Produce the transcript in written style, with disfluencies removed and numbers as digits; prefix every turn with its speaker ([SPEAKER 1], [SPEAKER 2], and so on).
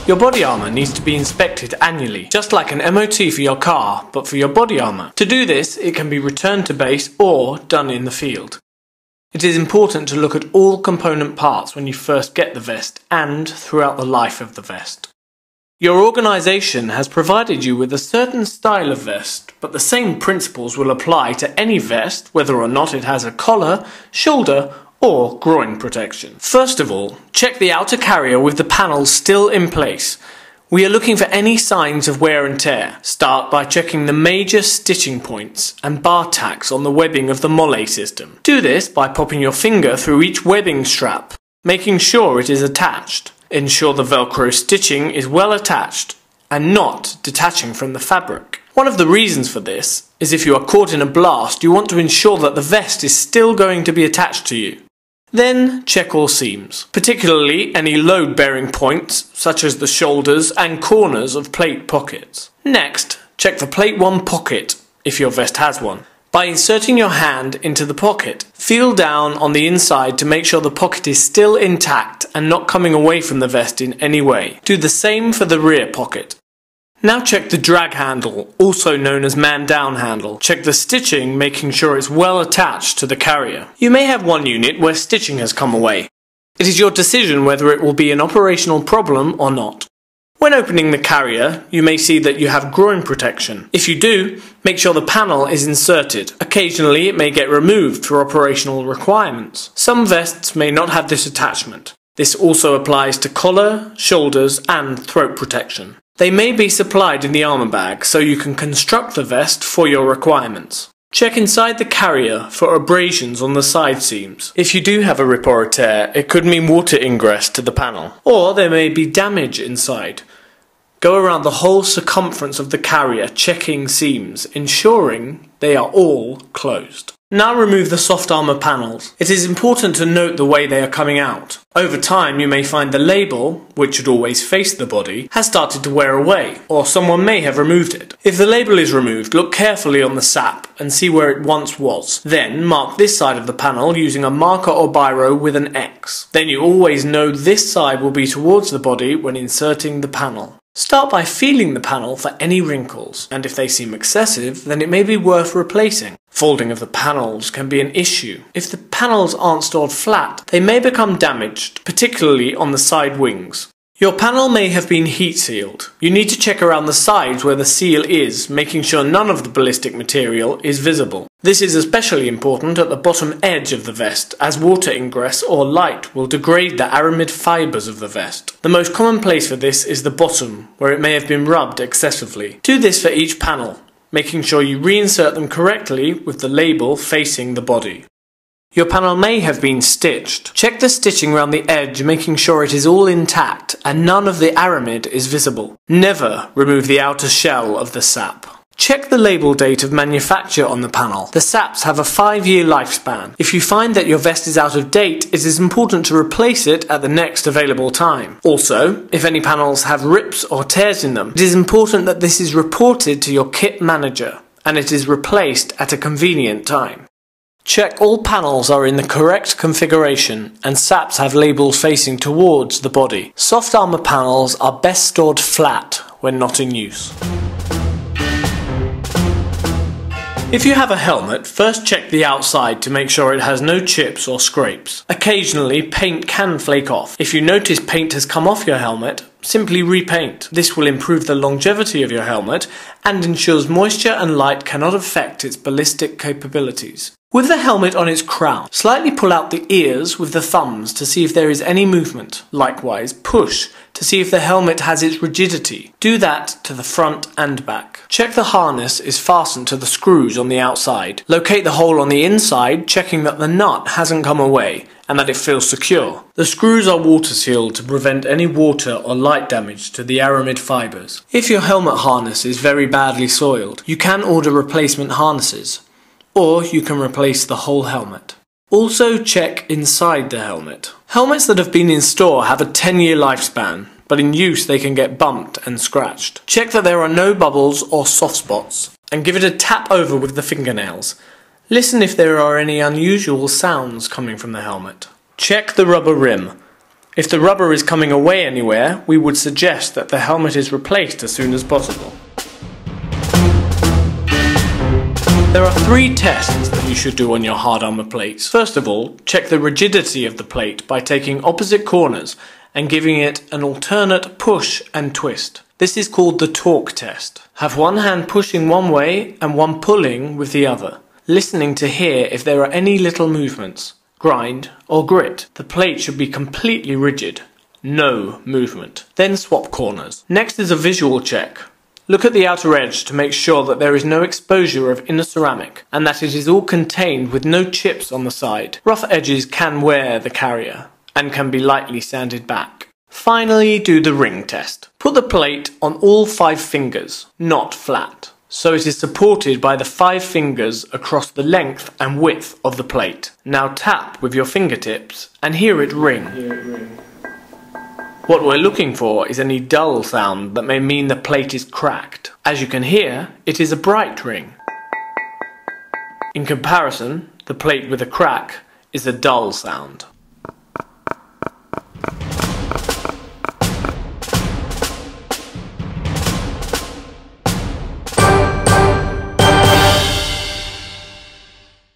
[SPEAKER 1] Your body armour needs to be inspected annually, just like an MOT for your car, but for your body armour. To do this, it can be returned to base or done in the field. It is important to look at all component parts when you first get the vest and throughout the life of the vest. Your organisation has provided you with a certain style of vest, but the same principles will apply to any vest, whether or not it has a collar, shoulder, or groin protection. First of all, check the outer carrier with the panels still in place. We are looking for any signs of wear and tear. Start by checking the major stitching points and bar tacks on the webbing of the molle system. Do this by popping your finger through each webbing strap, making sure it is attached. Ensure the Velcro stitching is well attached and not detaching from the fabric. One of the reasons for this is if you are caught in a blast, you want to ensure that the vest is still going to be attached to you. Then check all seams, particularly any load-bearing points such as the shoulders and corners of plate pockets. Next, check the plate 1 pocket if your vest has one. By inserting your hand into the pocket, feel down on the inside to make sure the pocket is still intact and not coming away from the vest in any way. Do the same for the rear pocket. Now check the drag handle, also known as man-down handle. Check the stitching, making sure it's well attached to the carrier. You may have one unit where stitching has come away. It is your decision whether it will be an operational problem or not. When opening the carrier, you may see that you have groin protection. If you do, make sure the panel is inserted. Occasionally it may get removed for operational requirements. Some vests may not have this attachment. This also applies to collar, shoulders and throat protection. They may be supplied in the armour bag, so you can construct the vest for your requirements. Check inside the carrier for abrasions on the side seams. If you do have a rip or a tear, it could mean water ingress to the panel, or there may be damage inside. Go around the whole circumference of the carrier checking seams, ensuring they are all closed. Now remove the soft armour panels. It is important to note the way they are coming out. Over time you may find the label, which should always face the body, has started to wear away, or someone may have removed it. If the label is removed, look carefully on the sap and see where it once was. Then mark this side of the panel using a marker or biro with an X. Then you always know this side will be towards the body when inserting the panel. Start by feeling the panel for any wrinkles, and if they seem excessive, then it may be worth replacing. Folding of the panels can be an issue. If the panels aren't stored flat, they may become damaged, particularly on the side wings. Your panel may have been heat sealed. You need to check around the sides where the seal is, making sure none of the ballistic material is visible. This is especially important at the bottom edge of the vest, as water ingress or light will degrade the aramid fibres of the vest. The most common place for this is the bottom, where it may have been rubbed excessively. Do this for each panel, making sure you reinsert them correctly with the label facing the body. Your panel may have been stitched. Check the stitching around the edge, making sure it is all intact and none of the aramid is visible. Never remove the outer shell of the sap. Check the label date of manufacture on the panel. The saps have a 5-year lifespan. If you find that your vest is out of date, it is important to replace it at the next available time. Also, if any panels have rips or tears in them, it is important that this is reported to your kit manager and it is replaced at a convenient time. Check all panels are in the correct configuration and saps have labels facing towards the body. Soft armour panels are best stored flat when not in use. If you have a helmet, first check the outside to make sure it has no chips or scrapes. Occasionally, paint can flake off. If you notice paint has come off your helmet, simply repaint. This will improve the longevity of your helmet and ensures moisture and light cannot affect its ballistic capabilities. With the helmet on its crown, slightly pull out the ears with the thumbs to see if there is any movement. Likewise, push to see if the helmet has its rigidity. Do that to the front and back. Check the harness is fastened to the screws on the outside. Locate the hole on the inside, checking that the nut hasn't come away and that it feels secure. The screws are water sealed to prevent any water or light damage to the aramid fibres. If your helmet harness is very badly soiled, you can order replacement harnesses, or you can replace the whole helmet. Also check inside the helmet. Helmets that have been in store have a 10-year lifespan, but in use they can get bumped and scratched. Check that there are no bubbles or soft spots, and give it a tap over with the fingernails. Listen if there are any unusual sounds coming from the helmet. Check the rubber rim. If the rubber is coming away anywhere, we would suggest that the helmet is replaced as soon as possible. There are 3 tests that you should do on your hard armour plates. First of all, check the rigidity of the plate by taking opposite corners and giving it an alternate push and twist. This is called the torque test. Have one hand pushing one way and one pulling with the other, listening to hear if there are any little movements, grind or grit. The plate should be completely rigid, no movement. Then swap corners. Next is a visual check. Look at the outer edge to make sure that there is no exposure of inner ceramic and that it is all contained with no chips on the side. Rough edges can wear the carrier and can be lightly sanded back. Finally, do the ring test. Put the plate on all 5 fingers, not flat, so it is supported by the 5 fingers across the length and width of the plate. Now tap with your fingertips and hear it ring. What we're looking for is any dull sound that may mean the plate is cracked. As you can hear, it is a bright ring. In comparison, the plate with a crack is a dull sound.